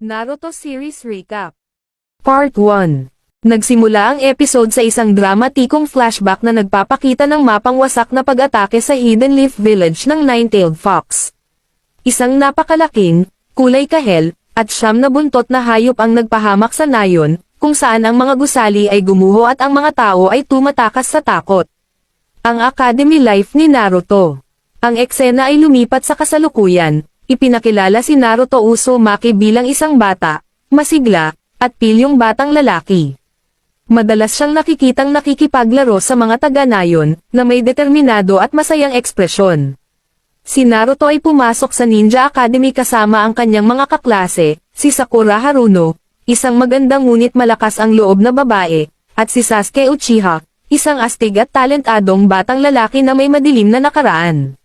Naruto Series Recap Part 1. Nagsimula ang episode sa isang dramatikong flashback na nagpapakita ng mapang wasak na pag-atake sa Hidden Leaf Village ng Nine-Tailed Fox. Isang napakalaking, kulay kahel, at siyam na buntot na hayop ang nagpahamak sa nayon, kung saan ang mga gusali ay gumuho at ang mga tao ay tumatakas sa takot. Ang Academy Life ni Naruto. Ang eksena ay lumipat sa kasalukuyan. Ipinakilala si Naruto Uzumaki bilang isang bata, masigla, at pilyong batang lalaki. Madalas siyang nakikitang nakikipaglaro sa mga taga-nayon, na may determinado at masayang ekspresyon. Si Naruto ay pumasok sa Ninja Academy kasama ang kanyang mga kaklase, si Sakura Haruno, isang magandang ngunit malakas ang loob na babae, at si Sasuke Uchiha, isang astig at talentadong batang lalaki na may madilim na nakaraan.